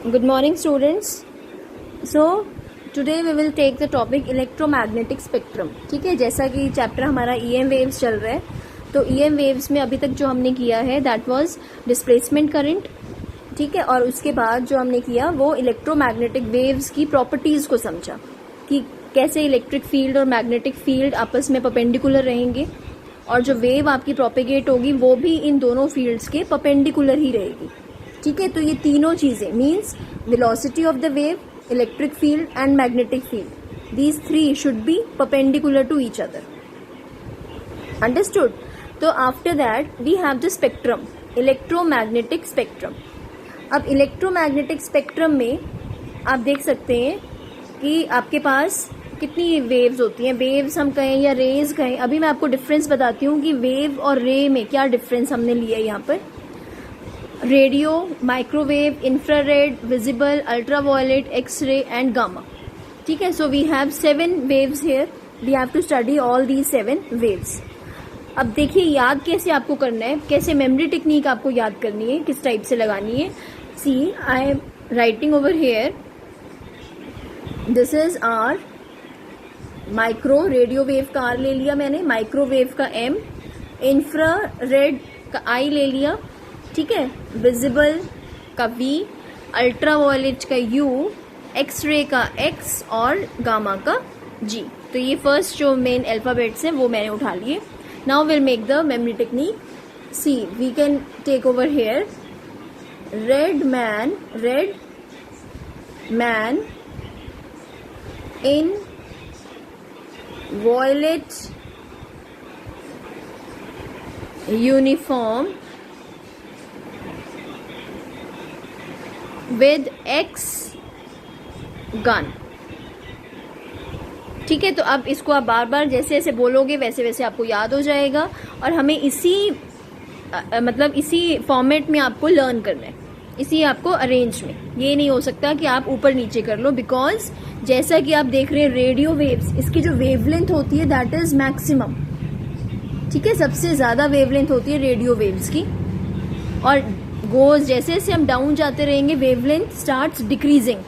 Good morning, students. So today we will take the topic electromagnetic spectrum. ठीक है, जैसा कि चैप्टर हमारा EM waves चल रहा है, तो EM waves में अभी तक जो हमने किया है that was displacement current. ठीक है, और उसके बाद जो हमने किया वो इलेक्ट्रोमैग्नेटिक वेव्स की प्रॉपर्टीज को समझा कि कैसे इलेक्ट्रिक फील्ड और मैग्नेटिक फील्ड आपस में परपेंडिकुलर रहेंगे और जो वेव आपकी प्रोपेगेट होगी वो भी इन दोनों फील्ड्स के परपेंडिकुलर ही रहेगी. ठीक है, तो ये तीनों चीजें means velocity of the wave, electric field and magnetic field, these three should be perpendicular to each other. Understood. तो after that we have the spectrum, electromagnetic spectrum. अब इलेक्ट्रोमैग्नेटिक स्पेक्ट्रम में आप देख सकते हैं कि आपके पास कितनी वेव्स होती हैं. वेव्स हम कहें या रेज कहें, अभी मैं आपको डिफरेंस बताती हूँ कि वेव और रे में क्या डिफरेंस हमने लिया है यहाँ पर. Radio, microwave, infrared, visible, ultraviolet, x ray and gamma. ठीक है, so we have 7 waves here. We have to study all the 7 waves. अब देखिए याद कैसे आपको करना है, कैसे मेमोरी टेक्निक आपको याद करनी है, किस टाइप से लगानी है. See, I am writing over here, this is R micro. Radio wave का आर ले लिया मैंने, माइक्रोवेव का एम, इंफ्रारेड का आई ले लिया. ठीक है, विजिबल का वी, अल्ट्रावायलेट का यू, एक्सरे का एक्स और गामा का जी. तो ये फर्स्ट जो मेन अल्फाबेट्स हैं वो मैंने उठा लिए. Now will make the memory technique. See, we can take over here red man in violet uniform with X gun. ठीक है, तो अब इसको आप बार बार जैसे जैसे बोलोगे वैसे वैसे आपको याद हो जाएगा और हमें इसी मतलब इसी फॉर्मेट में आपको लर्न करना है, इसी आपको अरेंज में. ये नहीं हो सकता कि आप ऊपर नीचे कर लो, बिकॉज जैसा कि आप देख रहे हैं रेडियो वेव्स, इसकी जो वेवलेंथ होती है दैट इज मैक्सिमम. ठीक है, सबसे ज्यादा वेवलेंथ होती है रेडियो वेव्स की, और गोज जैसे जैसे हम डाउन जाते रहेंगे वेवलेंथ स्टार्ट्स डिक्रीजिंग,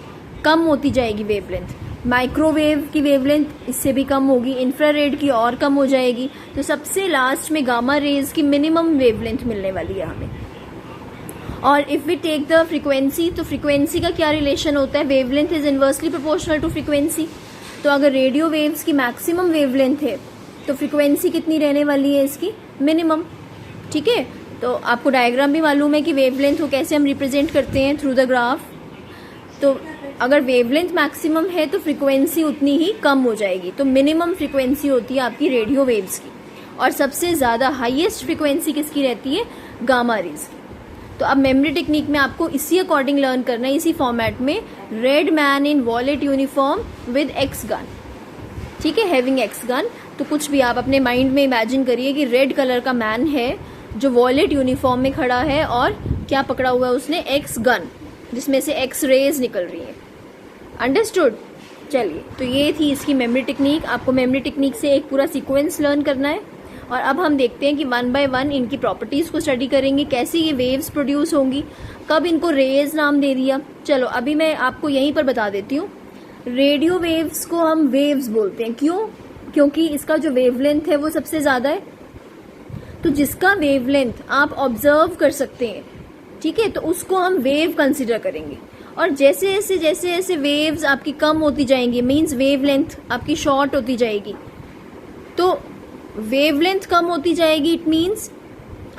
कम होती जाएगी वेवलेंथ. माइक्रोवेव की वेवलेंथ इससे भी कम होगी, इंफ्रारेड की और कम हो जाएगी. तो सबसे लास्ट में गामा रेज की मिनिमम वेवलेंथ मिलने वाली है हमें. और if we take the frequency, तो फ्रीक्वेंसी का क्या रिलेशन होता है, wavelength is inversely proportional to frequency. तो अगर रेडियो वेव्स की मैक्सिमम वेवलेंथ है तो फ्रीक्वेंसी कितनी रहने वाली है इसकी, मिनिमम. ठीक है, तो आपको डायग्राम भी मालूम है कि वेवलेंथ को कैसे हम रिप्रेजेंट करते हैं थ्रू द ग्राफ. तो अगर वेवलेंथ मैक्सिमम है तो फ्रीक्वेंसी उतनी ही कम हो जाएगी. तो मिनिमम फ्रीक्वेंसी होती है आपकी रेडियो वेव्स की, और सबसे ज्यादा हाईएस्ट फ्रीक्वेंसी किसकी रहती है, गामा रेज. तो अब मेमोरी टेक्निक में आपको इसी अकॉर्डिंग लर्न करना है, इसी फॉर्मेट में. Red man in violet uniform with X gun. ठीक है, हैविंग एक्स गन. तो कुछ भी आप अपने माइंड में इमेजिन करिए कि रेड कलर का मैन है जो वॉयलेट यूनिफॉर्म में खड़ा है और क्या पकड़ा हुआ है उसने, एक्स गन, जिसमें से एक्स रेज निकल रही है. अंडरस्टूड. चलिए, तो ये थी इसकी मेमोरी टेक्निक. आपको मेमोरी टेक्निक से एक पूरा सीक्वेंस लर्न करना है, और अब हम देखते हैं कि 1 by 1 इनकी प्रॉपर्टीज को स्टडी करेंगे, कैसे ये वेव्स प्रोड्यूस होंगी, कब इनको रेज नाम दे दिया. चलो अभी मैं आपको यहीं पर बता देती हूँ. रेडियो वेव्स को हम वेव्स बोलते हैं, क्यों, क्योंकि इसका जो वेवलेंथ है वो सबसे ज्यादा है. तो जिसका वेवलेंथ आप ऑब्जर्व कर सकते हैं, ठीक है, तो उसको हम वेव कंसिडर करेंगे. और जैसे जैसे वेव्स आपकी कम होती जाएंगी, मीन्स वेवलेंथ आपकी शॉर्ट होती जाएगी, तो वेवलेंथ कम होती जाएगी, इट मीन्स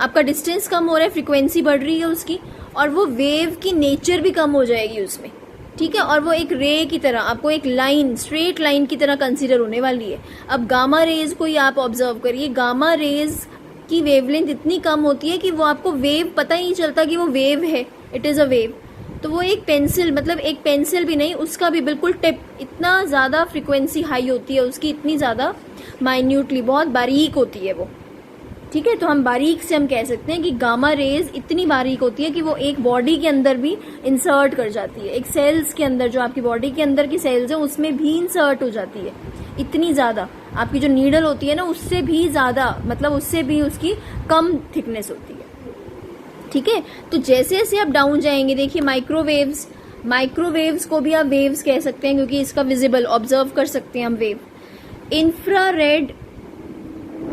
आपका डिस्टेंस कम हो रहा है, फ्रीक्वेंसी बढ़ रही है उसकी, और वो वेव की नेचर भी कम हो जाएगी उसमें. ठीक है, और वो एक रे की तरह, आपको एक लाइन, स्ट्रेट लाइन की तरह कंसीडर होने वाली है. अब गामा रेज को ही आप ऑब्जर्व करिए, गामा रेज की वेवलेंथ इतनी कम होती है कि वो आपको वेव पता ही नहीं चलता कि वो वेव है, इट इज अ वेव. तो वो एक पेंसिल, मतलब एक पेंसिल भी नहीं, उसका भी बिल्कुल टिप, इतना ज्यादा फ्रीक्वेंसी हाई होती है उसकी, इतनी ज्यादा माइन्यूटली, बहुत बारीक होती है वो. ठीक है, तो हम बारीक से हम कह सकते हैं कि गामा रेज इतनी बारीक होती है कि वो एक बॉडी के अंदर भी इंसर्ट कर जाती है, एक सेल्स के अंदर, जो आपकी बॉडी के अंदर की सेल्स है उसमें भी इंसर्ट हो जाती है. इतनी ज्यादा, आपकी जो नीडल होती है ना उससे भी ज्यादा, मतलब उससे भी उसकी कम थिकनेस होती है. ठीक है, तो जैसे जैसे आप डाउन जाएंगे, देखिए माइक्रोवेव्स, माइक्रोवेव्स को भी आप वेव्स कह सकते हैं क्योंकि इसका विजिबल ऑब्जर्व कर सकते हैं हम वेव। इंफ्रारेड,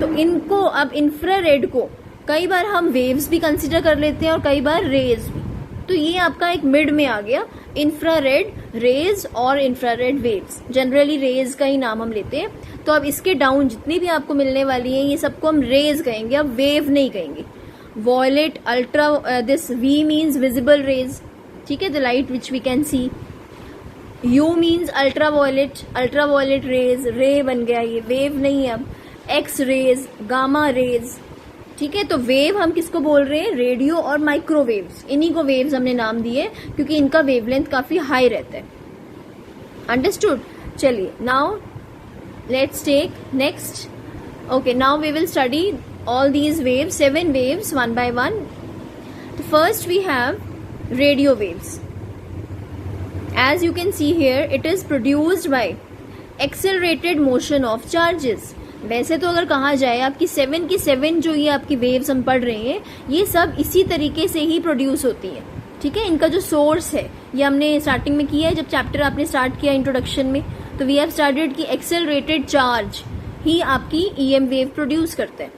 तो इनको अब इंफ्रारेड को कई बार हम वेव्स भी कंसिडर कर लेते हैं और कई बार रेज भी, तो ये आपका एक मिड में आ गया, इंफ्रारेड रेज और इंफ्रारेड वेव्स। जनरली रेज का ही नाम हम लेते हैं, तो अब इसके डाउन जितनी भी आपको मिलने वाली है ये सबको हम रेज कहेंगे, अब वेव नहीं कहेंगे। Violet, ultra, this we means visible rays, ठीक है, the light which we can see. You means ultraviolet rays, ray बन गया ये, वेव नहीं है अब। एक्स रेज, गामा रेज, ठीक है। तो वेव हम किसको बोल रहे हैं, रेडियो और माइक्रोवेव्स, इन्हीं को वेव्स हमने नाम दिए क्योंकि इनका वेवलेंथ काफी हाई रहता है। अंडरस्टूड। चलिए now let's take next. Okay, now we will study all these waves, 7 waves one by one. So first we have radio waves. As you can see here, it is produced by accelerated motion of charges. वैसे तो अगर कहा जाए आपकी 7 की 7 जो ये आपकी वेव्स हम पढ़ रहे हैं ये सब इसी तरीके से ही प्रोड्यूस होती हैं, ठीक है। इनका जो सोर्स है ये हमने स्टार्टिंग में किया है जब चैप्टर आपने स्टार्ट किया इंट्रोडक्शन में, तो वी हैव स्टार्टेड कि एक्सेलरेटेड चार्ज ही आपकी ईएम वेव प्रोड्यूस करते हैं।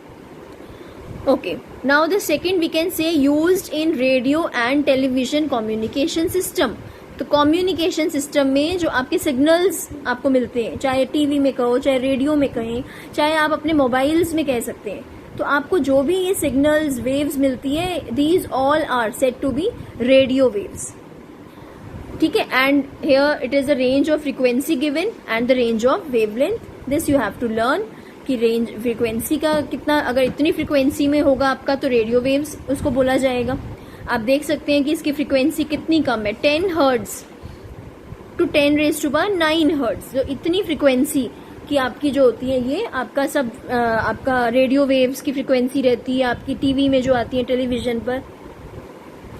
Okay, now the second we can say used in radio and television communication system. तो कम्युनिकेशन सिस्टम में जो आपके सिग्नल्स आपको मिलते हैं, चाहे टीवी में कहो, चाहे रेडियो में कहें, चाहे आप अपने मोबाइल्स में कह सकते हैं, तो आपको जो भी ये सिग्नल्स वेव्स मिलती है, these all are said to be radio waves, ठीक है। And here it is the range of frequency given and the range of wavelength, this you have to learn कि रेंज फ्रीक्वेंसी का कितना, अगर इतनी frequency में होगा आपका तो रेडियो वेव्स उसको बोला जाएगा। आप देख सकते हैं कि इसकी फ्रीक्वेंसी कितनी कम है, 10 हर्ट्ज टू 10⁻⁹ हर्ट्ज। जो इतनी फ्रीक्वेंसी की आपकी जो होती है ये आपका सब आपका रेडियो वेव्स की फ्रीक्वेंसी रहती है आपकी टीवी में जो आती है टेलीविजन पर,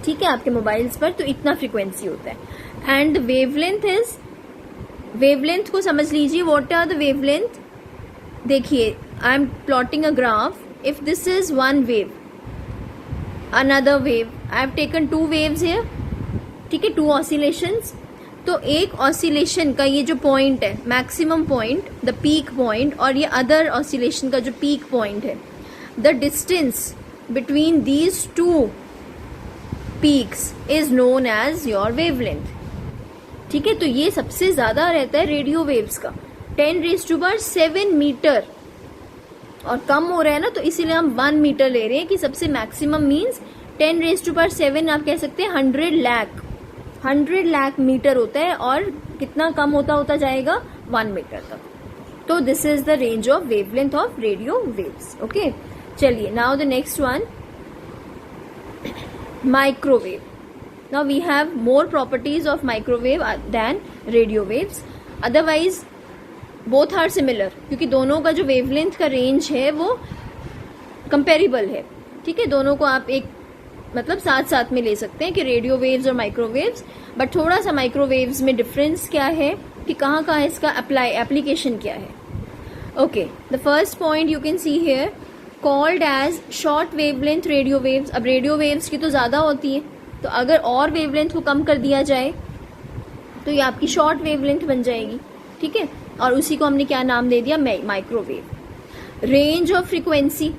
ठीक है, आपके मोबाइल्स पर, तो इतना फ्रीक्वेंसी होता है। एंड वेवलेंथ इज, वेवलेंथ को समझ लीजिए, व्हाट आर द वेवलेंथ। देखिए, I am plotting a graph, if this is one wave, another wave, I have taken 2 waves here, ठीक है, 2 ऑसिलेशंस। तो एक ऑसिलेशन का ये जो पॉइंट है, maximum point, the peak point, और ये अदर ऑसिलेशन का जो पीक पॉइंट है, the distance between these 2 peaks is known as your wavelength, ठीक है। तो ये सबसे ज्यादा रहता है रेडियो वेव्स का, 10⁻⁷ मीटर, और कम हो रहा है ना, तो इसीलिए हम 1 मीटर ले रहे हैं कि सबसे मैक्सिमम मीन्स 10⁻⁷, आप कह सकते हैं 100 लाख मीटर होता है, और कितना कम होता जाएगा 1 मीटर तक। तो this is the range of wavelength of radio waves. Okay, चलिए now the next one, microwave. Now we have more properties of microwave than radio waves, otherwise both are similar, क्योंकि दोनों का जो वेवलेंथ का range है वो comparable है, ठीक है। दोनों को आप एक मतलब साथ साथ में ले सकते हैं कि रेडियो वेव्स और माइक्रोवेव्स, बट थोड़ा सा माइक्रोवेव्स में डिफरेंस क्या है कि कहाँ कहाँ इसका एप्लीकेशन क्या है। Okay, the first point you can see here, called as short wavelength radio waves. अब रेडियो वेव्स की तो ज्यादा होती है, तो अगर और वेवलेंथ को कम कर दिया जाए तो ये आपकी शॉर्ट वेवलेंथ बन जाएगी, ठीक है, और उसी को हमने क्या नाम दे दिया, माइक्रोवेव। रेंज ऑफ फ्रीक्वेंसी,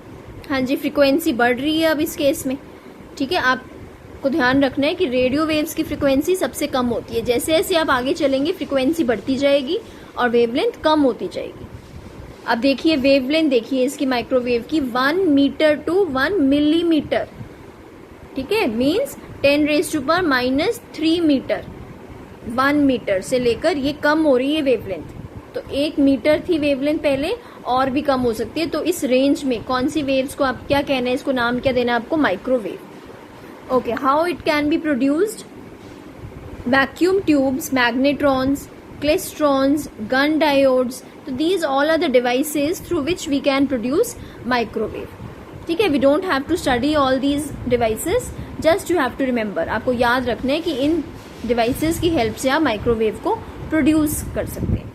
हाँ जी, फ्रीक्वेंसी बढ़ रही है अब इस केस में, ठीक है। आपको ध्यान रखना है कि रेडियो वेव्स की फ्रीक्वेंसी सबसे कम होती है, जैसे जैसे आप आगे चलेंगे फ्रीक्वेंसी बढ़ती जाएगी और वेवलेंथ कम होती जाएगी। अब देखिए वेवलेंथ, देखिए इसकी माइक्रोवेव की 1 मीटर टू 1 मिलीमीटर, ठीक है, मीन्स 10⁻⁻³ मीटर, 1 मीटर से लेकर ये कम हो रही है वेवलेंथ। तो 1 मीटर थी वेवलेंथ पहले, और भी कम हो सकती है। तो इस रेंज में कौन सी वेव्स को आप क्या कहना है, इसको नाम क्या देना है आपको, microwave. Okay, how it can be produced, vacuum tubes, magnetrons, klystrons, gun diodes, तो these all are the devices through which we can produce microwave, ठीक है। We don't have to study all these devices, just you have to remember, आपको याद रखना है कि इन devices की help से आप माइक्रोवेव को प्रोड्यूस कर सकते हैं।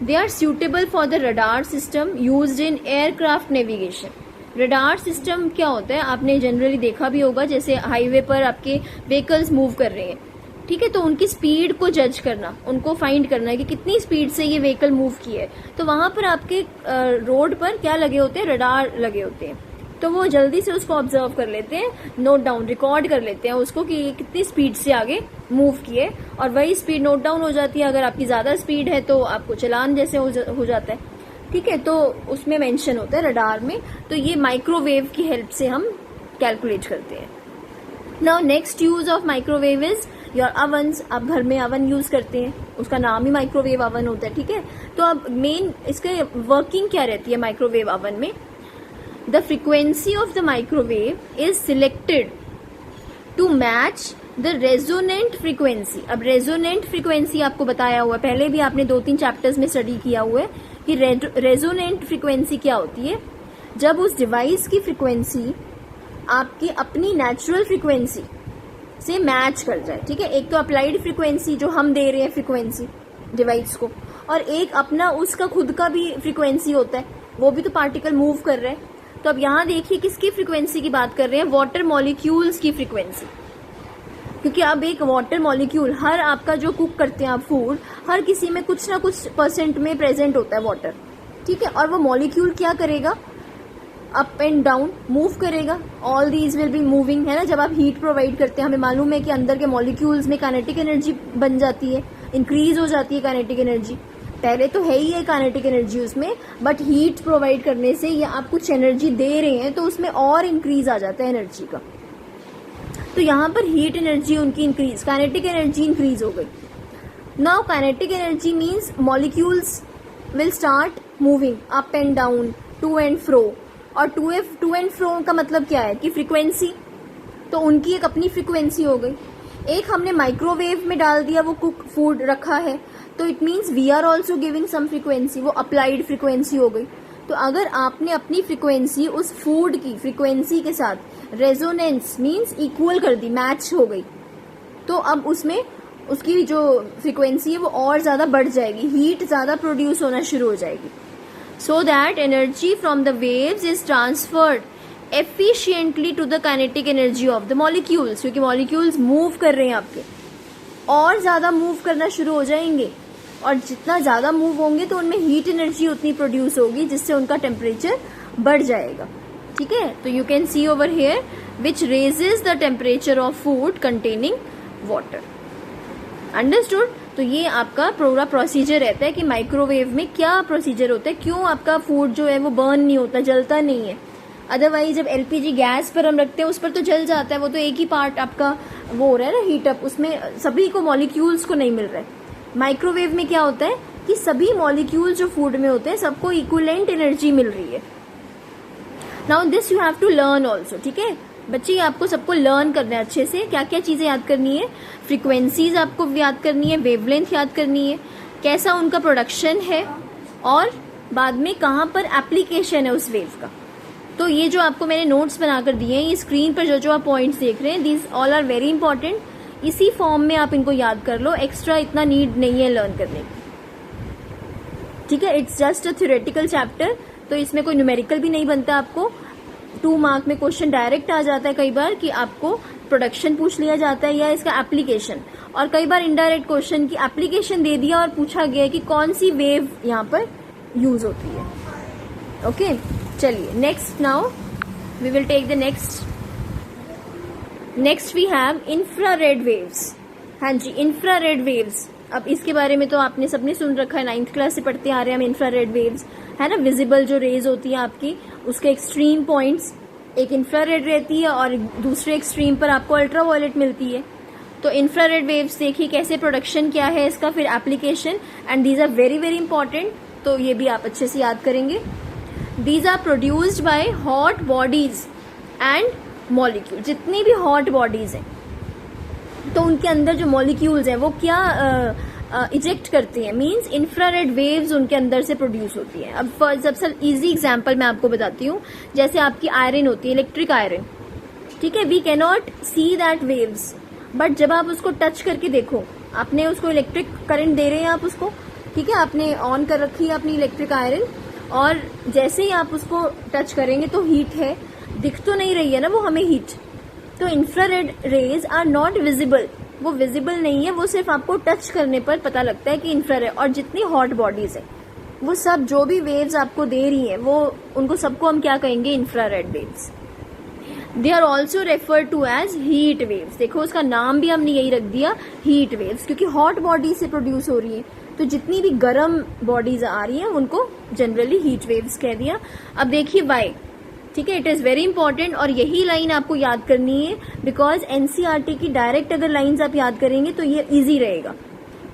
They are suitable for the radar system used in aircraft navigation. Radar system क्या होता है, आपने जनरली देखा भी होगा, जैसे हाईवे पर आपके व्हीकल्स मूव कर रहे हैं ठीक है। तो उनकी स्पीड को जज करना, उनको फाइंड करना है कि कितनी स्पीड से ये व्हीकल मूव की है। तो वहां पर आपके रोड पर क्या लगे होते हैं, रडार लगे होते हैं। तो वो जल्दी से उसको ऑब्जर्व कर लेते हैं, नोट डाउन, रिकॉर्ड कर लेते हैं उसको कि ये कितनी स्पीड से आगे मूव किए, और वही स्पीड नोट डाउन हो जाती है। अगर आपकी ज्यादा स्पीड है तो आपको चलान जैसे हो जाता है, ठीक है। तो उसमें मेंशन होता है रडार में। तो ये माइक्रोवेव की हेल्प से हम कैलकुलेट करते हैं। Now next use of microwave is your ovens. आप घर में अवन यूज करते हैं, उसका नाम ही माइक्रोवेव अवन होता है, ठीक है। तो अब मेन इसके वर्किंग क्या रहती है माइक्रोवेव अवन में? The frequency of the microwave is selected to match the resonant frequency. अब रेजोनेंट फ्रीक्वेंसी आपको बताया हुआ है, पहले भी आपने 2-3 चैप्टर्स में स्टडी किया हुआ है कि रेजोनेंट फ्रीक्वेंसी क्या होती है। जब उस डिवाइस की फ्रीक्वेंसी आपकी अपनी नेचुरल फ्रीक्वेंसी से मैच कर जाए, ठीक है। एक तो अप्लाइड फ्रीक्वेंसी जो हम दे रहे हैं फ्रीक्वेंसी डिवाइस को, और एक अपना उसका खुद का भी फ्रीक्वेंसी होता है, वो भी तो पार्टिकल मूव कर रहे हैं। तो अब यहाँ देखिए किसकी फ्रीक्वेंसी की बात कर रहे हैं, वाटर मॉलिक्यूल्स की फ्रीक्वेंसी। क्योंकि अब एक वाटर मॉलिक्यूल, हर आपका जो कुक करते हैं आप फूड, हर किसी में कुछ ना कुछ % में प्रेजेंट होता है वाटर, ठीक है। और वो मॉलिक्यूल क्या करेगा, अप एंड डाउन मूव करेगा। All these will be moving, है ना। जब आप हीट प्रोवाइड करते हैं, हमें मालूम है कि अंदर के मॉलिक्यूल्स में काइनेटिक एनर्जी बन जाती है, इंक्रीज हो जाती है काइनेटिक एनर्जी। पहले तो है ही है काइनेटिक एनर्जी उसमें, बट हीट प्रोवाइड करने से या आप कुछ एनर्जी दे रहे हैं तो उसमें और इंक्रीज आ जाता है एनर्जी का। तो यहाँ पर हीट एनर्जी उनकी इंक्रीज, काइनेटिक एनर्जी इंक्रीज हो गई। Now kinetic energy means molecules will start moving up and down, to and fro. और टू एंड फ्रो का मतलब क्या है कि फ्रीक्वेंसी, तो उनकी एक अपनी फ्रीक्वेंसी हो गई। एक हमने माइक्रोवेव में डाल दिया, वो कुक फूड रखा है, तो it means we are also giving some frequency, वो अप्लाइड फ्रीक्वेंसी हो गई। तो अगर आपने अपनी फ्रीक्वेंसी उस फूड की फ्रीक्वेंसी के साथ रेजोनेंस मीन्स इक्वल कर दी, मैच हो गई, तो अब उसमें उसकी जो फ्रीक्वेंसी है वो और ज्यादा बढ़ जाएगी, हीट ज्यादा प्रोड्यूस होना शुरू हो जाएगी। so that energy from the waves is transferred efficiently to the kinetic energy of the molecules। क्योंकि molecules मूव कर रहे हैं आपके, और ज्यादा मूव करना शुरू हो जाएंगे, और जितना ज्यादा मूव होंगे तो उनमें हीट एनर्जी उतनी प्रोड्यूस होगी जिससे उनका टेम्परेचर बढ़ जाएगा, ठीक है। तो you can C over here which raises the temperature of food containing water. Understood. तो ये आपका पूरा प्रोसीजर रहता है कि माइक्रोवेव में क्या प्रोसीजर होता है, क्यों आपका फूड जो है वो बर्न नहीं होता, जलता नहीं है। अदरवाइज जब एलपीजी गैस पर हम रखते हैं उस पर तो जल जाता है, वो तो एक ही पार्ट आपका वो हो रहा है ना, हीटअप, उसमें सभी को मॉलिक्यूल्स को नहीं मिल रहा है। माइक्रोवेव में क्या होता है कि सभी मॉलिक्यूल जो फूड में होते हैं सबको इक्विवेलेंट एनर्जी मिल रही है। Now this you have to learn also, ठीक है बच्चे, आपको सबको लर्न करना है अच्छे से। क्या क्या चीजें याद करनी है, फ्रीक्वेंसीज आपको याद करनी है, वेवलेंथ याद करनी है, कैसा उनका प्रोडक्शन है, और बाद में कहाँ पर एप्लीकेशन है उस वेव का। तो ये जो आपको मैंने नोट्स बनाकर दिए हैं, ये स्क्रीन पर जो जो आप पॉइंट्स देख रहे हैं, these all are very important. इसी फॉर्म में आप इनको याद कर लो, एक्स्ट्रा इतना नीड नहीं है लर्न करने की, ठीक है। It's just a theoretical chapter, तो इसमें कोई न्यूमेरिकल भी नहीं बनता आपको। 2 मार्क में क्वेश्चन डायरेक्ट आ जाता है कई बार कि आपको प्रोडक्शन पूछ लिया जाता है या इसका एप्लीकेशन, और कई बार इनडायरेक्ट क्वेश्चन की एप्लीकेशन दे दिया और पूछा गया कि कौन सी वेव यहाँ पर यूज होती है। ओके चलिए next, now we will take the next we have infrared waves. हाँ जी, इंफ्रारेड वेव्स। अब इसके बारे में तो आपने सबने सुन रखा है, 9th क्लास से पढ़ते आ रहे हैं हम। इंफ्रारेड वेव्स है ना, विजिबल जो रेज होती है आपकी, उसके एक्सट्रीम पॉइंट्स, एक इंफ्रारेड रहती है और दूसरे एक्सट्रीम पर आपको अल्ट्रावायलेट मिलती है। तो इंफ्रारेड वेव्स देखिए कैसे, प्रोडक्शन क्या है इसका, फिर application, and these are very very important. तो ये भी आप अच्छे से याद करेंगे। These are produced by hot bodies and molecule. जितनी भी हॉट बॉडीज हैं तो उनके अंदर जो मॉलिक्यूल्स हैं वो क्या इजेक्ट करते हैं, मींस इंफ्रारेड वेव्स उनके अंदर से प्रोड्यूस होती है। अब सबसे इजी एग्जांपल मैं आपको बताती हूँ, जैसे आपकी आयरन होती है, इलेक्ट्रिक आयरन, ठीक है। We can not see that waves, but जब आप उसको टच करके देखो, आपने उसको इलेक्ट्रिक करंट दे रहे हैं आप उसको, ठीक है, आपने ऑन कर रखी है अपनी इलेक्ट्रिक आयरन, और जैसे ही आप उसको टच करेंगे तो हीट है, दिख तो नहीं रही है ना वो हमें हीट। तो infrared rays are not visible, वो विजिबल नहीं है, वो सिर्फ आपको टच करने पर पता लगता है कि इंफ्रारेड। और जितनी हॉट बॉडीज है वो सब जो भी वेव्स आपको दे रही है वो उनको सबको हम क्या कहेंगे, infrared waves. They are also refer to as heat waves. देखो उसका नाम भी हमने यही रख दिया, हीट वेव्स, क्योंकि हॉट बॉडी से प्रोड्यूस हो रही है, तो जितनी भी गर्म बॉडीज आ रही हैं उनको जनरली हीट वेव्स कह दिया। अब देखिए वाई, ठीक है, इट इज वेरी इंपॉर्टेंट, और यही लाइन आपको याद करनी है, बिकॉज एनसीईआरटी की डायरेक्ट अगर लाइंस आप याद करेंगे तो ये इजी रहेगा।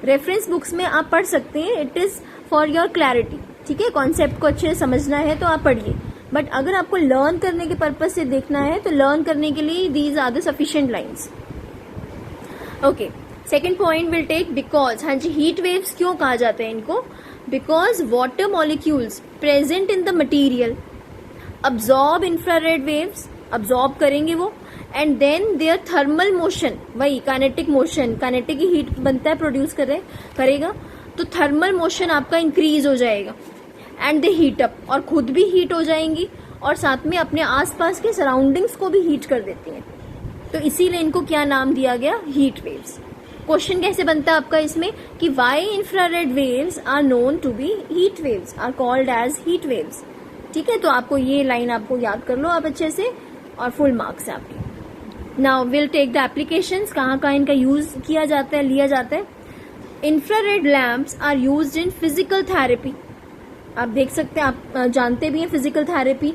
रेफरेंस बुक्स में आप पढ़ सकते हैं, it is for your clarity, ठीक है, कॉन्सेप्ट को अच्छे से समझना है तो आप पढ़िए, बट अगर आपको लर्न करने के पर्पज से देखना है तो लर्न करने के लिए these are the sufficient lines. Okay, second point will take because. हाँ जी, हीट वेव्स क्यों कहा जाता है इनको, because water molecules present in the material absorb infrared waves, absorb करेंगे वो, and then their thermal motion, वही काइनेटिक मोशन, काइनेटिक ही हीट बनता है, प्रोड्यूस करेगा, तो थर्मल मोशन आपका इंक्रीज हो जाएगा, एंड दे हीट अप, और खुद भी हीट हो जाएंगी और साथ में अपने आसपास के सराउंडिंग्स को भी हीट कर देती हैं, तो इसीलिए इनको क्या नाम दिया गया, हीट वेव्स। क्वेश्चन कैसे बनता है आपका इसमें कि why infrared waves are known to be heat waves, are called as heat waves, ठीक है, तो आपको ये लाइन आपको याद कर लो आप अच्छे से, और फुल मार्क्स है आपके। Now will take the applications, कहाँ कहाँ इनका यूज किया जाता है, लिया जाता है। Infrared lamps are used in physical therapy, आप देख सकते हैं, आप जानते भी हैं फिजिकल थेरेपी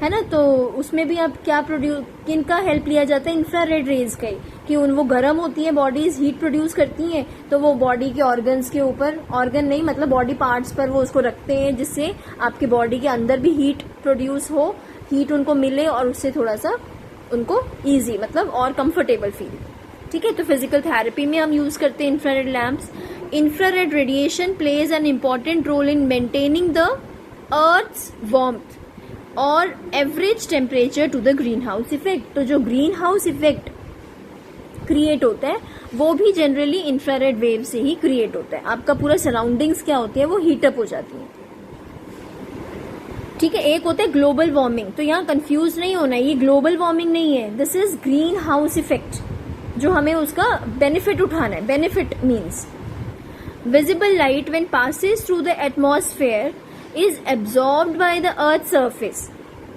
है ना, तो उसमें भी आप क्या किनका हेल्प लिया जाता है, इंफ्रारेड रेज का ही, कि वो गर्म होती है बॉडीज, हीट प्रोड्यूस करती हैं, तो वो बॉडी के ऑर्गन्स के ऊपर, ऑर्गन नहीं मतलब बॉडी पार्ट्स पर वो उसको रखते हैं, जिससे आपके बॉडी के अंदर भी हीट प्रोड्यूस हो, हीट उनको मिले और उससे थोड़ा सा उनको ईजी मतलब और कंफर्टेबल फील, ठीक है, तो फिजिकल थेरेपी में हम यूज करते हैं infrared lamps. Infrared radiation plays an important role in maintaining the earth's warmth और average temperature to the green house effect, तो जो ग्रीन हाउस इफेक्ट क्रिएट होता है वो भी जनरली इंफ्रारेड वेव से ही क्रिएट होता है। आपका पूरा सराउंडिंग्स क्या होती है, वो हीटअप हो जाती है, ठीक है। एक होता है ग्लोबल वार्मिंग, तो यहाँ कंफ्यूज नहीं होना है, ये ग्लोबल वार्मिंग नहीं है, this is green house effect, जो हमें उसका बेनिफिट उठाना है। Benefit means visible light when passes through the atmosphere is absorbed by the earth surface.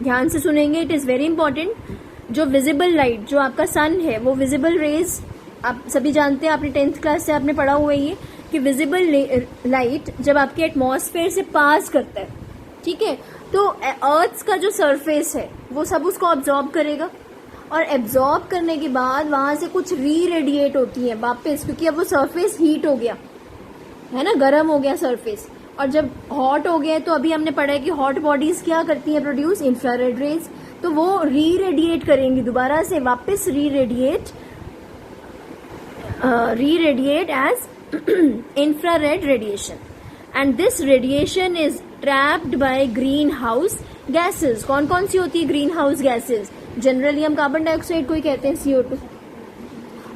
ध्यान से सुनेंगे, इट इज वेरी इंपॉर्टेंट। जो विजिबल लाइट, जो आपका सन है, वो विजिबल रेज आप सभी जानते हैं, आपने 10th क्लास से आपने पढ़ा हुआ है ये, कि विजिबल लाइट जब आपके एटमॉस्फेयर से पास करता है, ठीक है, तो अर्थ का जो सरफेस है वो सब उसको ऑब्जॉर्ब करेगा, और एब्जॉर्ब करने के बाद वहां से कुछ री रेडिएट होती है वापस, क्योंकि अब वो सरफेस हीट हो गया है ना, गर्म हो गया सरफेस, और जब हॉट हो गया तो अभी हमने पढ़ा है कि हॉट बॉडीज क्या करती हैं, प्रोड्यूस इंफ्रारेड रेज, तो वो री रेडिएट करेंगी दोबारा से वापस, reradiate as infrared radiation, and this radiation is trapped by green house gases. कौन कौन सी होती है ग्रीन हाउस गैसेज? जनरली हम कार्बन डाइऑक्साइड को ही कहते हैं, CO2,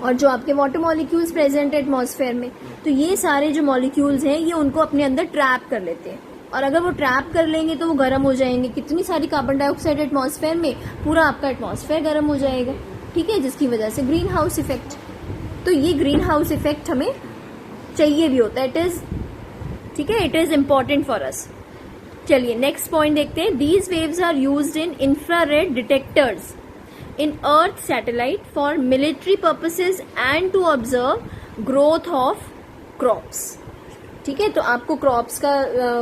और जो आपके वाटर मॉलिक्यूल्स प्रेजेंट है एटमॉस्फेयर में, तो ये सारे जो मॉलिक्यूल्स हैं ये उनको अपने अंदर ट्रैप कर लेते हैं, और अगर वो ट्रैप कर लेंगे तो वो गर्म हो जाएंगे। कितनी सारी कार्बन डाइऑक्साइड एटमॉस्फेयर में, पूरा आपका एटमॉस्फेयर गर्म हो जाएगा, ठीक है, जिसकी वजह से ग्रीन हाउस इफेक्ट। तो ये ग्रीन हाउस इफेक्ट हमें चाहिए भी होता है, इट इज, ठीक है, it is important for us. चलिए नेक्स्ट पॉइंट देखते हैं। These waves are used in infrared detectors in Earth satellite for military purposes and to observe growth of crops, ठीक है, तो आपको क्रॉप्स का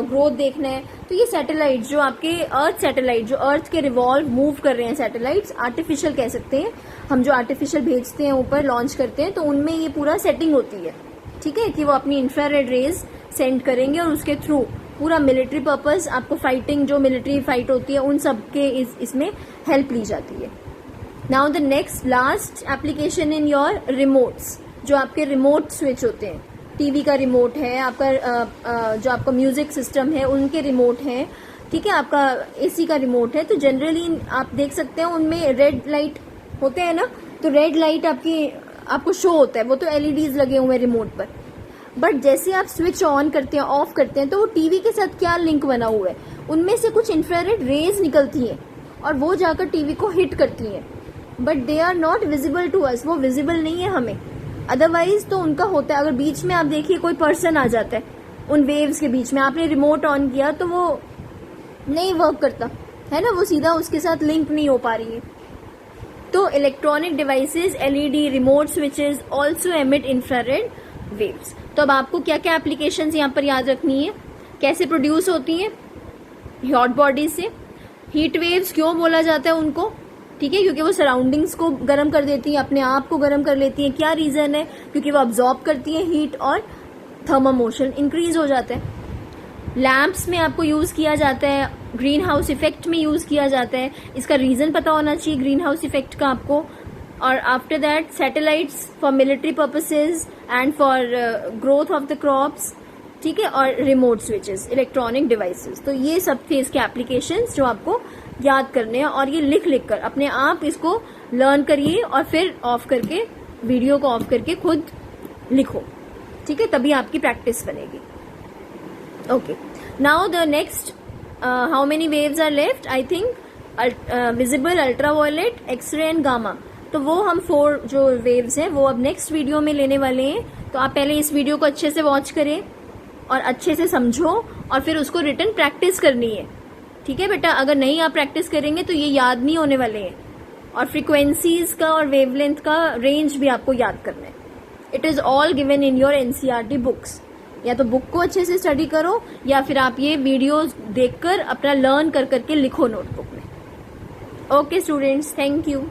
ग्रोथ देखना है, तो ये सैटेलाइट जो आपके अर्थ सैटेलाइट, जो अर्थ के रिवॉल्व मूव कर रहे हैं सैटेलाइट्स, आर्टिफिशियल कह सकते हैं हम, जो आर्टिफिशियल भेजते हैं ऊपर, लॉन्च करते हैं, तो उनमें ये पूरा सेटिंग होती है, ठीक है, कि वो अपनी इंफ्रारेड रेज सेंड करेंगे और उसके थ्रू पूरा मिलिट्री पर्पज, आपको फाइटिंग, जो मिलिट्री फाइट होती है उन सब के इसमें हेल्प ली जाती है। Now the next last application in your remotes, जो आपके रिमोट स्विच होते हैं, टीवी का रिमोट है आपका, जो आपका म्यूजिक सिस्टम है उनके रिमोट है, ठीक है, आपका AC का रिमोट है, तो जनरली आप देख सकते हैं उनमें रेड लाइट होते हैं ना, तो रेड लाइट आपको शो होता है, वो तो LEDs लगे हुए हैं रिमोट पर, बट जैसे आप स्विच ऑन करते हैं, ऑफ करते हैं, तो वो टीवी के साथ क्या लिंक बना हुआ है, उनमें से कुछ इंफ्रारेड रेज निकलती हैं और वो जाकर टीवी को हिट करती हैं, but they are not visible to us, वो विजिबल नहीं है हमें, अदरवाइज तो उनका होता है, अगर बीच में आप देखिए कोई पर्सन आ जाता है उन वेव्स के बीच में, आपने रिमोट ऑन किया तो वो नहीं वर्क करता है ना, वो सीधा उसके साथ लिंक नहीं हो पा रही है। तो electronic devices, LED, remote switches also emit infrared waves. तो अब आपको क्या क्या एप्लीकेशंस यहाँ पर याद रखनी है, कैसे प्रोड्यूस होती हैं, हॉट बॉडी से। हीट वेव्स क्यों बोला जाता है उनको, ठीक है, क्योंकि वो सराउंडिंग्स को गर्म कर देती हैं, अपने आप को गर्म कर लेती हैं। क्या रीजन है, क्योंकि वो अब्जॉर्ब करती हैं हीट और थर्मल मोशन इंक्रीज हो जाता है। लैंप्स में आपको यूज किया जाता है, ग्रीन हाउस इफेक्ट में यूज किया जाता है, इसका रीजन पता होना चाहिए ग्रीन हाउस इफेक्ट का आपको। और after that satellites for military purposes and for growth of the crops, ठीक है, और रिमोट स्विचेस, इलेक्ट्रॉनिक डिवाइसेस। तो ये सब थे इसके एप्लीकेशंस जो आपको याद करने हैं, और ये लिख लिख कर अपने आप इसको लर्न करिए और फिर ऑफ करके, वीडियो को ऑफ करके खुद लिखो, ठीक है, तभी आपकी प्रैक्टिस बनेगी। Okay, now the next, how many waves are left, I think visible, ultraviolet, x ray and gamma. तो वो हम 4 जो वेव्स हैं वो अब नेक्स्ट वीडियो में लेने वाले हैं। तो आप पहले इस वीडियो को अच्छे से वॉच करें और अच्छे से समझो, और फिर उसको रिटर्न प्रैक्टिस करनी है, ठीक है बेटा। अगर नहीं आप प्रैक्टिस करेंगे तो ये याद नहीं होने वाले हैं। और फ्रीक्वेंसीज का और वेवलेंथ का रेंज भी आपको याद करना है। It is all given in your NCERT books. या तो बुक को अच्छे से स्टडी करो, या फिर आप ये वीडियोस देखकर अपना लर्न कर करके लिखो नोटबुक में। Okay students, thank you.